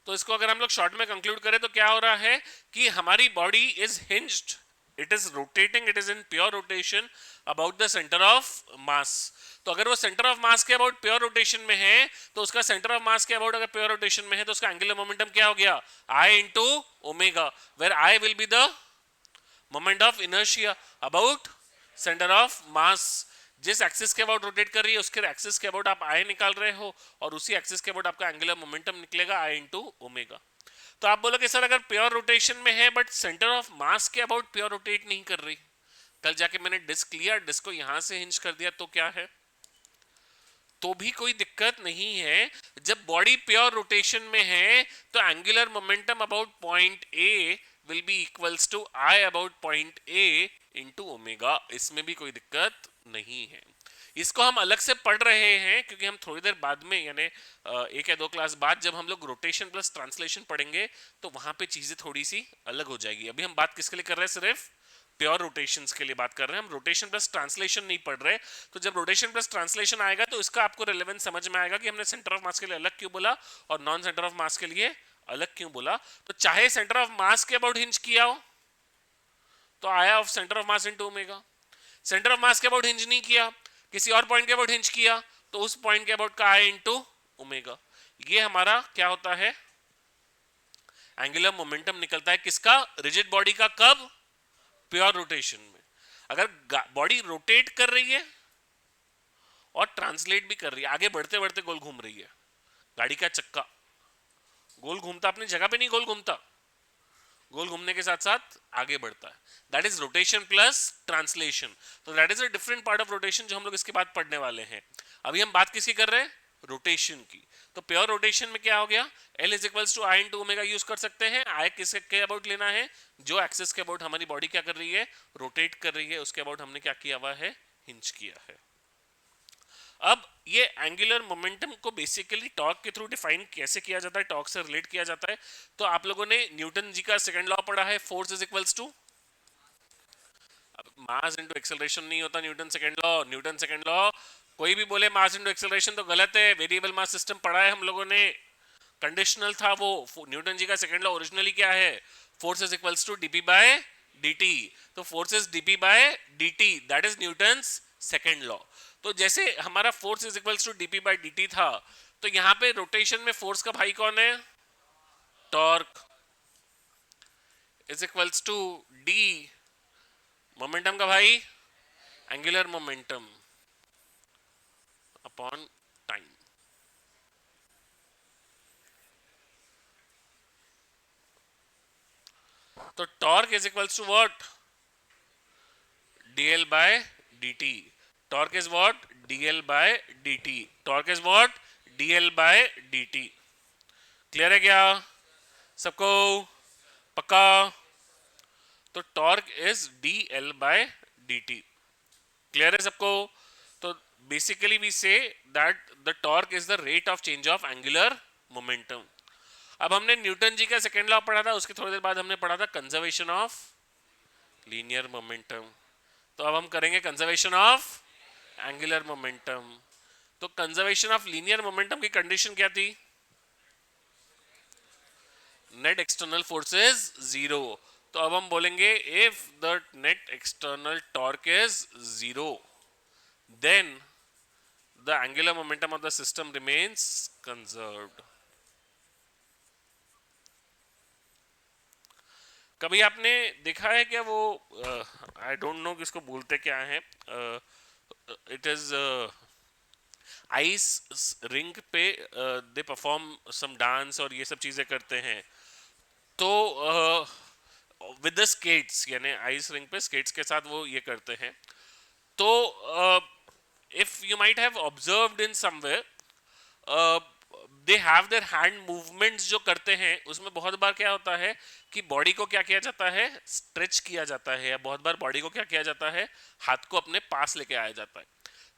तो इसको अगर हम लोग शॉर्ट में कंक्लूड करें तो क्या हो रहा है कि हमारी body is hinged, it is rotating, it is in pure rotation about the centre of मास। तो अगर वो सेंटर ऑफ मास के अबाउट प्योर रोटेशन में है तो उसका सेंटर ऑफ मास के अबाउट अगर प्योर रोटेशन में है तो उसका एंगुलर मोमेंटम क्या हो गया, I into omega, where I will be the moment of inertia about centre of mass. जिस एक्सिस के अबाउट रोटेट कर रही है उसके एक्सिस के अबाउट आप आई निकाल रहे हो और उसी एक्सिस के अबाउट आपका एंगुलर मोमेंटम निकलेगा आई इंटू ओमेगा। तो आप बोलोगे सर अगर प्योर रोटेशन में है बट सेंटर ऑफ मास के अबाउट प्योर रोटेट नहीं कर रही, कल जाके मैंने डिस्क लिया, डिस्क को यहां से हिंज कर दिया तो क्या है, तो भी कोई दिक्कत नहीं है। जब बॉडी प्योर रोटेशन में है तो angular momentum about point A will be equals to I about point A into omega, इसमें भी कोई दिक्कत नहीं है। इसको हम अलग से पढ़ रहे हैं क्योंकि हम थोड़ी देर बाद में यानी एक या दो क्लास बाद जब हम लोग रोटेशन प्लस ट्रांसलेशन पढ़ेंगे तो वहां पे चीजें थोड़ी सी अलग हो जाएगी। अभी हम बात किसके लिए कर रहे हैं, सिर्फ प्योर रोटेशंस के लिए बात कर रहे हैं, हम रोटेशन प्लस ट्रांसलेशन नहीं पढ़ रहे। तो जब रोटेशन प्लस ट्रांसलेशन आएगा तो इसका आपको रिलेवेंस समझ में आएगा कि हमने सेंटर ऑफ मास के लिए अलग क्यों बोला और नॉन सेंटर ऑफ मास के लिए अलग क्यों बोला। तो चाहे सेंटर ऑफ मास के अबाउट हिंज किया हो तो आया of centre of mass into omega, centre of मास के अबाउट हिंज नहीं किया, किसी और पॉइंट के अबाउट हिंज किया तो उस पॉइंट के अबाउट का आया इनटू ओमेगा। ये हमारा क्या होता है, एंगुलर मोमेंटम निकलता है किसका, रिजिड बॉडी का, कब, प्योर रोटेशन में। अगर बॉडी रोटेट कर रही है और ट्रांसलेट भी कर रही है, आगे बढ़ते बढ़ते गोल घूम रही है, गाड़ी का चक्का गोल घूमता अपनी जगह पे नहीं गोल घूमता, गोल घूमने के साथ साथ आगे बढ़ता है, that is rotation plus translation. तो that is a different part of rotation जो हम लोग इसके बाद पढ़ने वाले हैं। अभी हम बात किसकी कर रहे हैं, रोटेशन की। तो प्योर रोटेशन में क्या हो गया, L is equals to I into omega use कर सकते हैं। आई किसके अबाउट लेना है, जो एक्सिस के अबाउट हमारी बॉडी क्या कर रही है, रोटेट कर रही है, उसके अबाउट हमने क्या किया हुआ है, हिंज किया है। अब ये एंगुलर मोमेंटम को बेसिकली टॉर्क के थ्रू डिफाइन कैसे किया जाता है, टॉर्क से रिलेट किया जाता है। तो आप लोगों ने न्यूटन जी का सेकंड लॉ पढ़ा है, force is equals to mass into acceleration नहीं होता Newton second law. Newton second law कोई भी बोले मास इनटू एक्सेलरेशन तो गलत है, वेरिएबल मास सिस्टम पढ़ा है हम लोगों ने, कंडीशनल था वो। न्यूटन जी का सेकंड लॉ ओरिजिनली क्या है, force is equals to dp by dt. तो force is dp by dt, that is Newton's second law. तो जैसे हमारा force is equals to dp by dt था, तो यहाँ पे रोटेशन में फोर्स का भाई कौन है, torque is equals to d, momentum का भाई एंगुलर मोमेंटम अपॉन टाइम। तो torque is equals to what, dl by dt, torque is what, dl by dt, torque is what, dl by dt। Clear है क्या सबको, पक्का। तो torque is dl by dt, clear है सबको। तो basically we say that the torque is the rate of change of angular momentum. अब हमने न्यूटन जी का सेकेंड लॉ पढ़ा था, उसके थोड़ी देर बाद हमने पढ़ा था कंजर्वेशन ऑफ लीनियर मोमेंटम। तो अब हम करेंगे कंजर्वेशन ऑफ एंगुलर मोमेंटम। तो कंजर्वेशन ऑफ लीनियर मोमेंटम की कंडीशन क्या थी, नेट एक्सटर्नल फोर्सेस जीरो। तो अब हम बोलेंगे if the net external torque is zero then the angular momentum of the system remains conserved. कभी आपने देखा है क्या वो, आई डोंट नो किसको बोलते क्या है, इट इज आइस रिंग पे दे परफॉर्म सम डांस और ये सब चीजें करते हैं। तो विद द स्केट्स, यानी आइस रिंग पे स्केट्स के साथ वो ये करते हैं। तो if you might have observed in somewhere, they have their hand movements जो करते हैं उसमें बहुत बार क्या होता है कि बॉडी को क्या किया जाता है, स्ट्रेच किया जाता है, या बहुत बार बॉडी को क्या किया जाता है, हाथ को अपने पास लेके आया जाता है।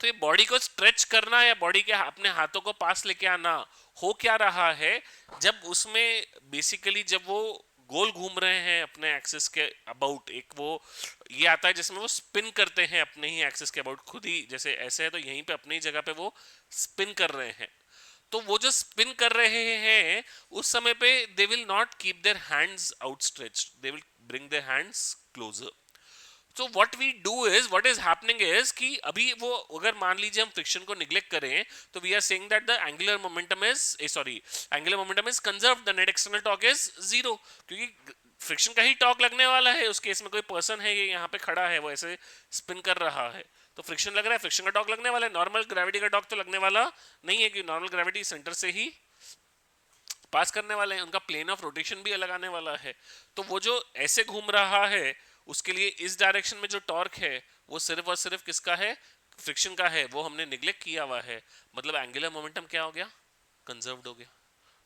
तो ये बॉडी को स्ट्रेच करना या बॉडी के अपने हाथों को पास लेके आना हो क्या रहा है, जब उसमें बेसिकली जब वो गोल घूम रहे हैं अपने एक्सिस के अबाउट, एक वो ये आता है जिसमें वो स्पिन करते हैं अपने ही एक्सिस के अबाउट, खुद ही जैसे ऐसे है तो यहीं पे अपनी जगह पे वो स्पिन कर रहे हैं। तो वो जो स्पिन कर रहे हैं उस समय पे they will not keep their hands outstretched, they will bring their hands closer. तो what we do is, what is happening is कि अभी वो अगर मान लीजिए हम फ्रिक्शन को निग्लेक्ट करें तो we are saying that the angular momentum is sorry angular momentum is conserve, the net external torque is zero, क्योंकि फ्रिक्शन का ही टॉर्क लगने वाला है. उस केस में कोई पर्सन है ये यहाँ पे खड़ा है वो ऐसे स्पिन कर रहा है तो फ्रिक्शन लग रहा है, फ्रिक्शन का टॉर्क लगने वाला है. नॉर्मल ग्रेविटी का टॉर्क तो लगने वाला नहीं है क्योंकि नॉर्मल ग्रेविटी सेंटर से ही पास करने वाले हैं, उनका प्लेन ऑफ रोटेशन भी अलग आने वाला है. तो वो जो ऐसे घूम रहा है उसके लिए इस डायरेक्शन में जो टॉर्क है वो सिर्फ और सिर्फ किसका है, फ्रिक्शन का है, वो हमने निग्लेक्ट किया हुआ है. मतलब एंगुलर मोमेंटम क्या हो गया, कंजर्व्ड हो गया.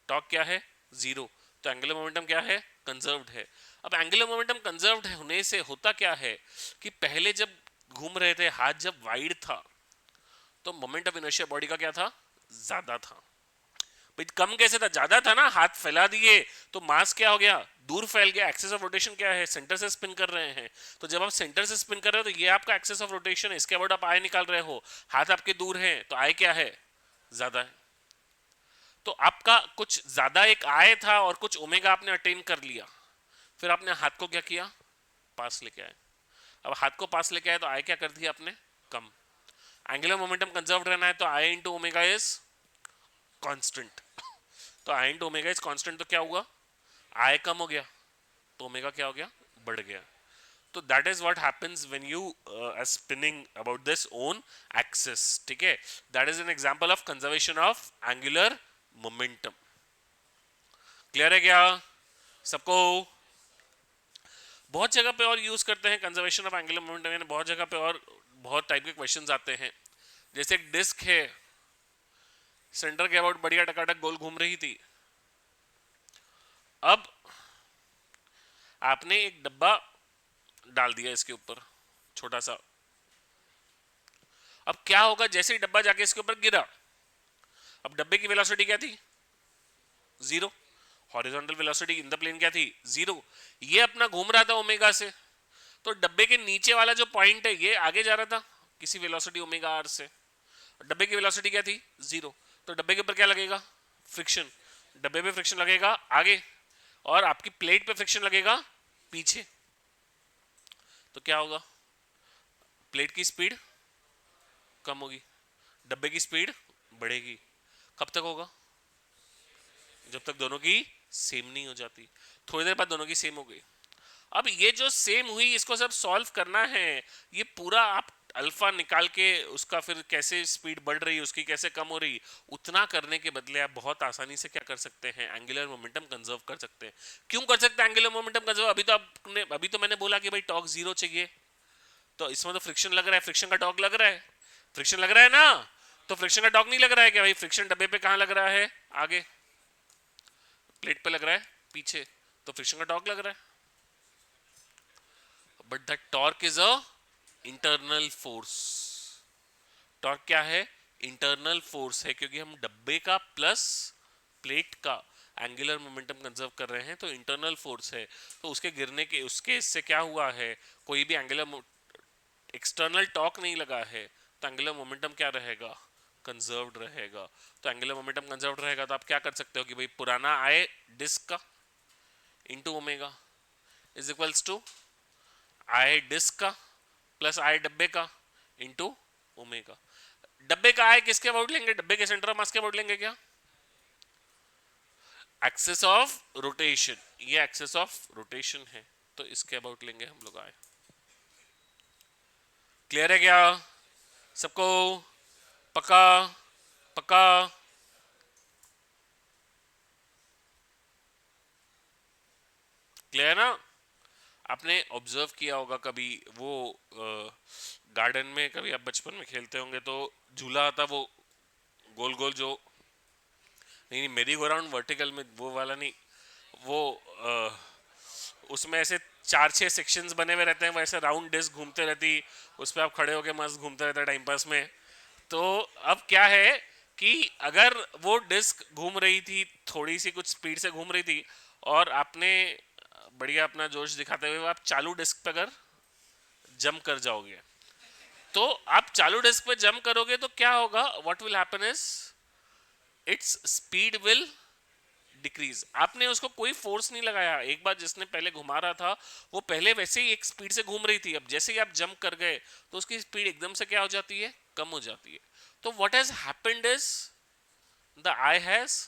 टॉर्क क्या है, जीरो, तो एंगुलर मोमेंटम क्या है, कंजर्व्ड है. अब एंगुलर मोमेंटम कंजर्व्ड होने से होता क्या है कि पहले जब घूम रहे थे हाथ जब वाइड था तो मोमेंट ऑफ इनर्शिया बॉडी का क्या था, ज्यादा था. भाई कम कैसे था, ज्यादा था ना, हाथ फैला दिए तो मास क्या हो गया, दूर फैल गया. एक्सेस ऑफ रोटेशन क्या है, सेंटर से स्पिन कर रहे हैं. तो जब आप सेंटर से स्पिन कर रहे हो तो ये आपका एक्सेस ऑफ रोटेशन है, इसके अबाउट आप आय निकाल रहे हो, हाथ आपके दूर है तो आय क्या है, ज्यादा है. तो आपका कुछ ज्यादा एक आय था और कुछ ओमेगा आपने अटेन कर लिया, फिर आपने हाथ को क्या किया, पास लेके आए. अब हाथ को पास लेके आए तो आय क्या कर दिया आपने, कम. एंगुलर मोमेंटम कंजर्व रहना है तो आई इंटू ओमेगा इज कांस्टेंट. तो आई इंटू ओमेगा इज कांस्टेंट तो क्या हुआ, आई कम हो गया तो ओमेगा क्या हो गया, बढ़ गया. तो that is what happens when you are spinning about this own axis. ठीक है, that is an example of conservation of angular momentum. Clear है क्या सबको. बहुत जगह पे और यूज करते हैं कंजर्वेशन ऑफ एंगुलर मोमेंटम, यानी बहुत जगह पे और बहुत टाइप के क्वेश्चंस आते हैं. जैसे एक डिस्क है, सेंटर के अबाउट बढ़िया टकाटक गोल घूम रही थी. अब आपने एक डब्बा डाल दिया इसके ऊपर छोटा सा. अब क्या होगा, जैसे ही डब्बा जाके इसके ऊपर गिरा, अब डब्बे की वेलोसिटी क्या थी, zero. Horizontal velocity in the plane क्या थी, जीरो. ये अपना घूम रहा था ओमेगा से, तो डब्बे के नीचे वाला जो पॉइंट है ये आगे जा रहा था किसी वेलोसिटी ओमेगा आर से. डब्बे की वेलोसिटी क्या थी, जीरो. तो डब्बे के ऊपर क्या लगेगा, फ्रिक्शन. डब्बे पे फ्रिक्शन लगेगा आगे और आपकी प्लेट पे फ्रिक्शन लगेगा पीछे. तो क्या होगा, प्लेट की स्पीड कम होगी, डब्बे की स्पीड बढ़ेगी. कब तक होगा, जब तक दोनों की सेम नहीं हो जाती. थोड़ी देर बाद दोनों की सेम हो गई. अब ये जो सेम हुई इसको सब सॉल्व करना है. ये पूरा आप अल्फा निकाल के उसका फिर कैसे स्पीड बढ़ रही है उसकी कैसे कम हो रही, उतना करने के बदले आप बहुत आसानी से क्या कर सकते हैं, एंगुलर मोमेंटम कंजर्व कर सकते हैं. क्यों कर सकते हैं एंगुलर मोमेंटम कंजर्व, अभी तो मैंने बोला कि भाई टॉर्क जीरो चाहिए, तो इसमें तो फ्रिक्शन लग रहा है, फ्रिक्शन का टॉर्क लग रहा है, फ्रिक्शन लग रहा है ना. तो फ्रिक्शन का टॉर्क नहीं लग रहा है क्या भाई, फ्रिक्शन डब्बे पे कहां लग रहा है, आगे प्लेट पे लग रहा है पीछे, तो फ्रिक्शन का टॉर्क लग रहा है. But the torque is a internal force. Torque क्या है, इंटरनल फोर्स है, क्योंकि हम डब्बे का प्लस प्लेट का एंगुलर मोमेंटम कंजर्व कर रहे हैं तो इंटरनल फोर्स है. तो उसके गिरने के उसके इससे क्या हुआ है, कोई भी एंगुलर एक्सटर्नल टॉर्क नहीं लगा है तो एंगुलर मोमेंटम क्या रहेगा, कंजर्व्ड रहेगा. तो एंगुलर मोमेंटम कंजर्व्ड रहेगा तो आप क्या कर सकते हो कि भाई पुराना आए डिस्क का into omega is equals to I disk का प्लस आई डब्बे का इंटू ओमेगा. डब्बे का आई किसके अबाउट लेंगे, डब्बे के सेंटर ऑफ मास के अबाउट लेंगे क्या, एक्सिस ऑफ रोटेशन. ये एक्सिस ऑफ रोटेशन है तो इसके अबाउट लेंगे हम लोग आए. क्लियर है क्या सबको, पक्का पक्का. क्लियर ना. आपने ऑब्जर्व किया होगा कभी वो गार्डन में कभी आप बचपन में खेलते होंगे तो झूला आता वो गोल गोल जो, नहीं मेरी गो राउंड वर्टिकल में वो वाला नहीं, वो उसमें ऐसे 4-6 सेक्शंस बने हुए रहते हैं, वैसे राउंड डिस्क घूमते रहती, उस पर आप खड़े होके मस्त घूमते रहते टाइम पास में. तो अब क्या है कि अगर वो डिस्क घूम रही थी थोड़ी सी कुछ स्पीड से घूम रही थी और आपने बढ़िया अपना जोश दिखाते हुए आप चालू डिस्क पे अगर जंप कर जाओगे, तो आप चालू डिस्क पे जंप करोगे तो क्या होगा, what will happen is its speed will decrease. आपने उसको कोई फोर्स नहीं लगाया, एक बार जिसने पहले घुमा रहा था वो पहले वैसे ही एक स्पीड से घूम रही थी, अब जैसे ही आप जंप कर गए तो उसकी स्पीड एकदम से क्या हो जाती है, कम हो जाती है। तो what has happened is the I has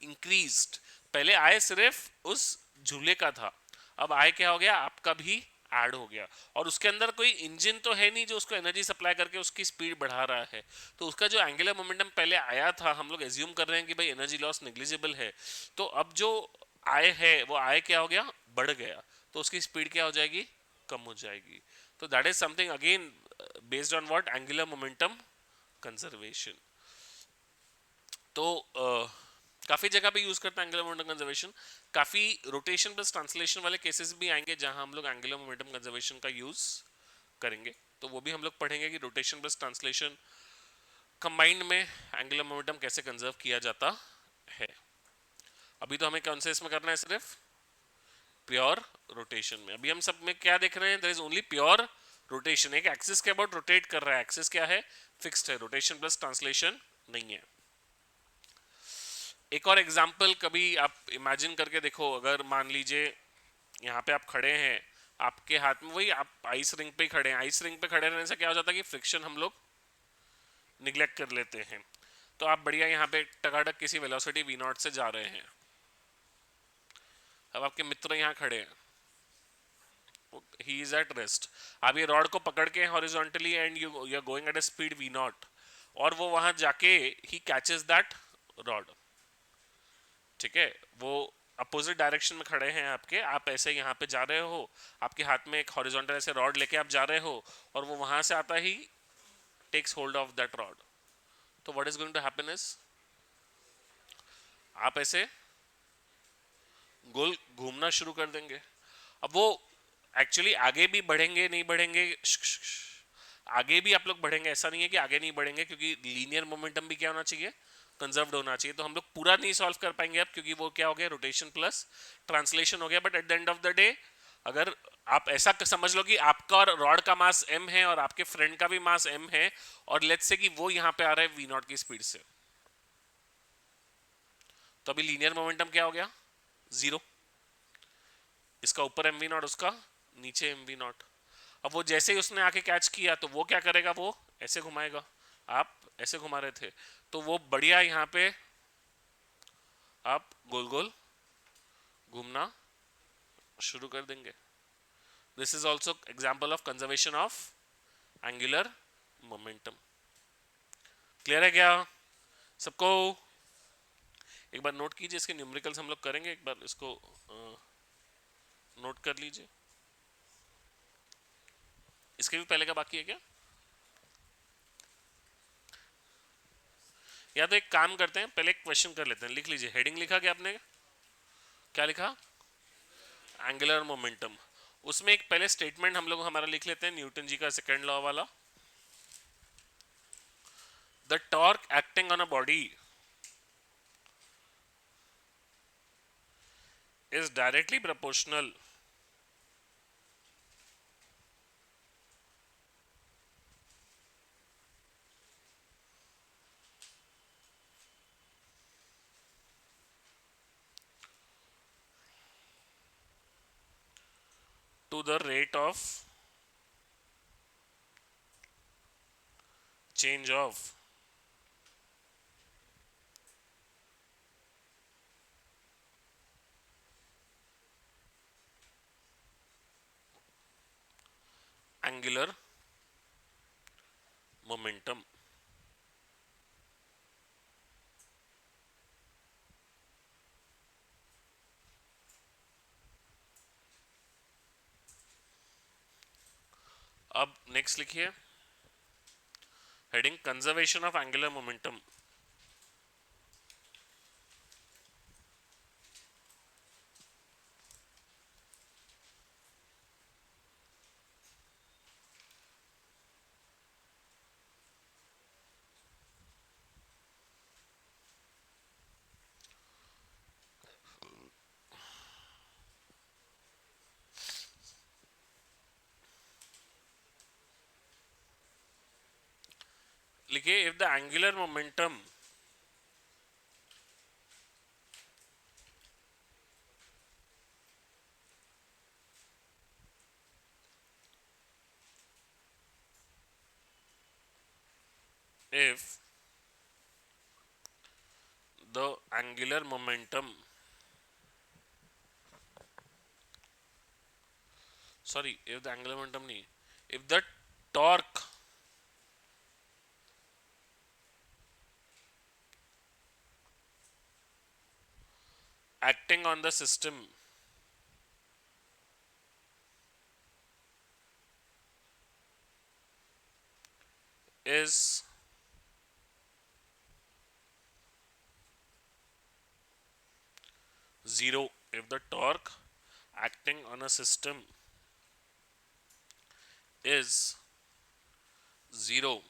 increased. पहले आय सिर्फ उस झूले का था, अब आय क्या हो गया, आपका भी ऐड हो गया। और उसके अंदर कोई इंजन तो है नहीं जो उसको एनर्जी सप्लाई करके उसकी स्पीड बढ़ा रहा है, तो उसका जो एंगुलर मोमेंटम पहले आया था, हम लोग एज्यूम कर रहे हैं कि भाई एनर्जी लॉस नेग्लिजिबल है, तो अब जो आय है वो आय क्या हो गया, बढ़ गया, तो उसकी स्पीड क्या हो जाएगी, कम हो जाएगी। तो that is something again based on what, angular momentum conservation. तो काफी जगह पे यूज करते हैं एंगुलर मोमेंटम कंजर्वेशन। काफी रोटेशन प्लस ट्रांसलेशन वाले केसेस भी आएंगे जहां हम लोग एंगुलर मोमेंटम कंजर्वेशन का यूज करेंगे, तो वो भी हम लोग पढ़ेंगे कि रोटेशन प्लस ट्रांसलेशन कंबाइंड में एंगुलर मोमेंटम कैसे कंजर्व किया जाता है। अभी तो हमें कौन से इसमें करना है, सिर्फ प्योर रोटेशन में। अभी हम सब में क्या देख रहे हैं, there is only pure rotation. एक एक्सिस के अबाउट रोटेट कर रहा है, एक्सिस क्या है, फिक्स्ड है, रोटेशन प्लस ट्रांसलेशन नहीं है। एक और एग्जाम्पल कभी आप इमेजिन करके देखो, अगर मान लीजिए यहाँ पे आप खड़े हैं, आपके हाथ में, वही आप आइस रिंग पे ही खड़े हैं, आइस रिंग पे खड़े रहने से क्या हो जाता है कि फ्रिक्शन हम लोग निग्लेक्ट कर लेते हैं। तो आप बढ़िया यहाँ पे टकाटक किसी वेलोसिटी वी नॉट से जा रहे हैं, अब आपके मित्र यहाँ खड़े हैं, ही इज एट रेस्ट, आप ये रॉड को पकड़ के horizontally and you are going at a speed v naught, और वो वहां जाके ही कैचेस दैट रॉड, ठीक है, वो अपोजिट डायरेक्शन में खड़े हैं आपके, आप ऐसे यहाँ पे जा रहे हो, आपके हाथ में एक हॉरिजॉन्टल ऐसे रॉड लेके आप जा रहे हो, और वो वहां से आता ही takes hold of that rod, तो what is going to happen is, आप ऐसे गोल घूमना शुरू कर देंगे। अब वो एक्चुअली आगे भी बढ़ेंगे नहीं बढ़ेंगे, आगे भी आप लोग बढ़ेंगे, ऐसा नहीं है कि आगे नहीं बढ़ेंगे, क्योंकि लीनियर मोमेंटम भी क्या होना चाहिए, कंजर्व्ड होना चाहिए। तो हम लोग पूरा नहीं सॉल्व कर पाएंगे अब, क्योंकि वो क्या हो गया, रोटेशन प्लस ट्रांसलेशन हो गया। But at the end of the day अगर आप ऐसा समझ लो कि आपका और रॉड का मास m है और आपके फ्रेंड का भी मास m है, और लेट्स से कि वो यहाँ पे आ रहा है v नॉट की स्पीड से, तो अभी लीनियर मोमेंटम क्या हो गया, जीरो। इसका ऊपर एम वी नॉट, उसका नीचे एम वी नॉट। अब वो जैसे ही उसने आके कैच किया तो वो क्या करेगा, वो ऐसे घुमाएगा, आप ऐसे घुमा रहे थे, तो वो बढ़िया यहाँ पे आप गोल गोल घूमना शुरू कर देंगे। This is also example of conservation of angular momentum. Clear है क्या सबको? एक बार नोट कीजिए, इसके न्यूमेरिकल्स हम लोग करेंगे, एक बार इसको नोट कर लीजिए। इसके भी पहले का बाकी है क्या? या तो एक काम करते हैं, पहले एक क्वेश्चन कर लेते हैं, लिख लीजिए, हेडिंग लिखा क्या आपने, क्या लिखा, एंगुलर मोमेंटम। उसमें एक पहले स्टेटमेंट हम लोग हमारा लिख लेते हैं, न्यूटन जी का सेकंड लॉ वाला, the torque acting on a body is directly proportional to the rate of change of angular momentum। अब नेक्स्ट लिखिए, heading conservation of angular momentum. लिखिए, if the angular momentum if the angular momentum, sorry, if the angular momentum nahi, if the torque acting on the system is 0, if the torque acting on a system is 0,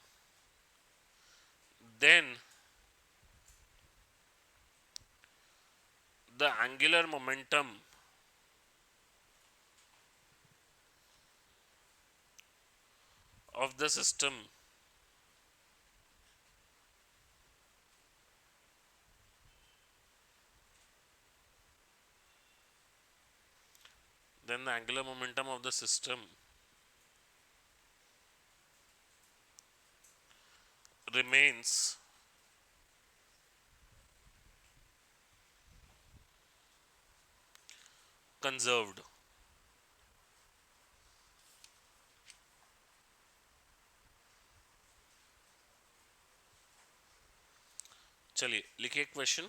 then the angular momentum of the system then the angular momentum of the system remains conserved. चलिए लिखिए question.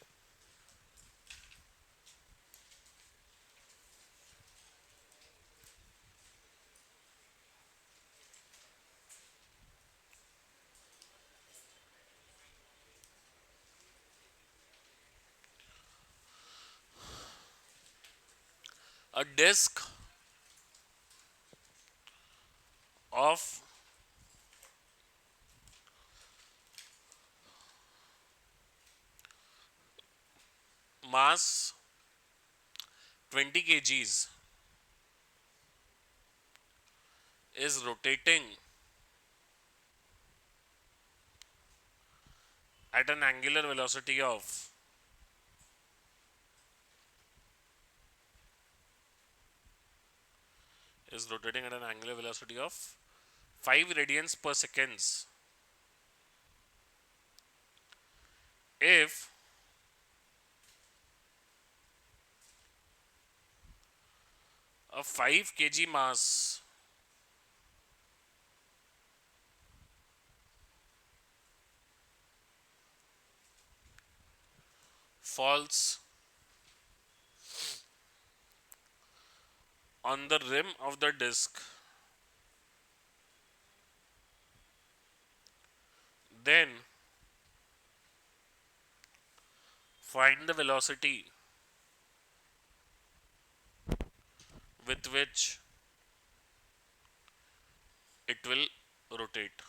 A disk of mass 20 kgs is rotating at an angular velocity of of 5 radians per seconds. If a 5 kg mass falls on the rim of the disk, then find the velocity with which it will rotate.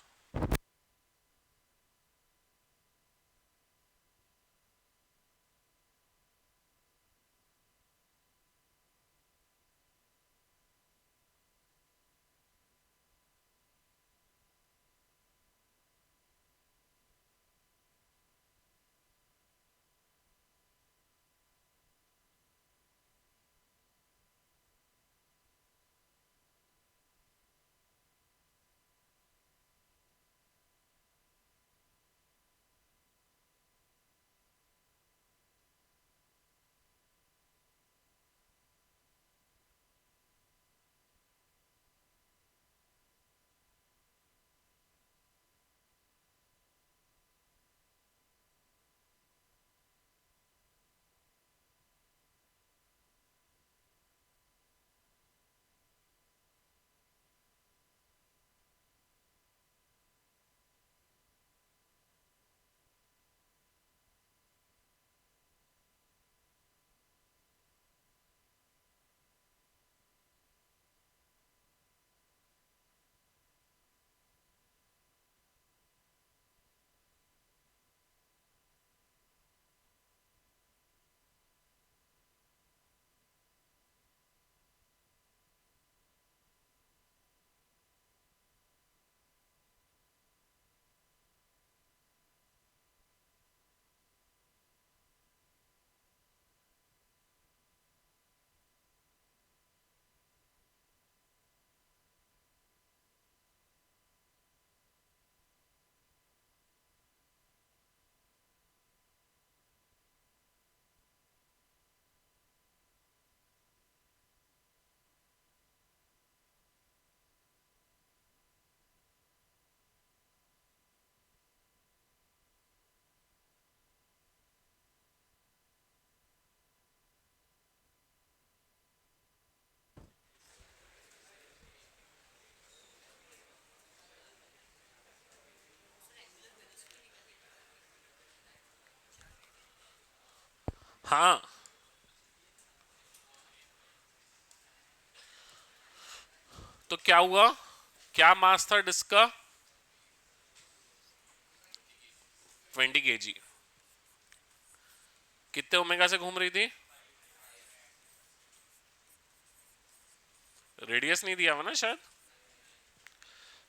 हाँ, तो क्या हुआ, क्या मास था disc का, 20 kg। कितने omega से घूम रही थी, रेडियस नहीं दिया हुआ ना शायद,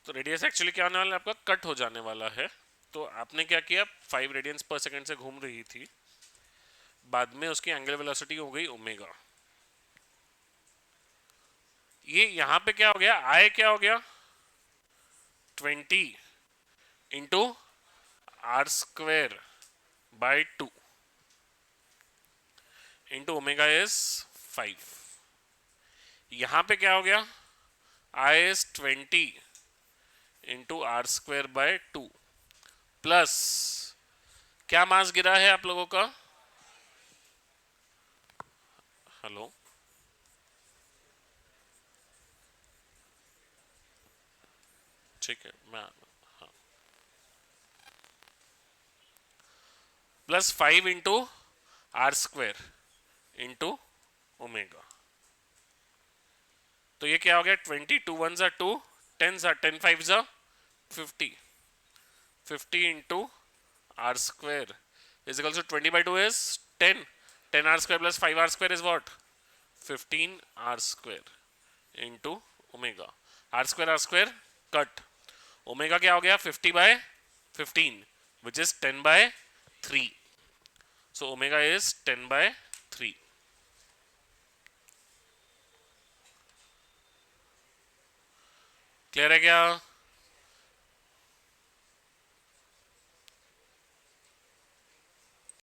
तो रेडियस एक्चुअली क्या होने वाला है, आपका कट हो जाने वाला है। तो आपने क्या किया, 5 रेडियंस पर सेकेंड से घूम रही थी, बाद में उसकी एंगुलर वेलोसिटी हो गई ओमेगा। ये यहां पे क्या हो गया, आई क्या हो गया, 20 into r² by 2 into omega is 5। यहां पे क्या हो गया, I is 20 into r² by 2 plus क्या मास गिरा है आप लोगों का, हेलो, ठीक है मैं, plus 5 into r² into omega. तो ये क्या हो गया, 20 2 1 2, 10 5 50 is equals to 20/2 is 10, 10r² plus 5r² is what, 15r² into omega, r² cut, omega क्या हो गया, 50/15 which is 10/3, so omega is 10/3। Clear है क्या?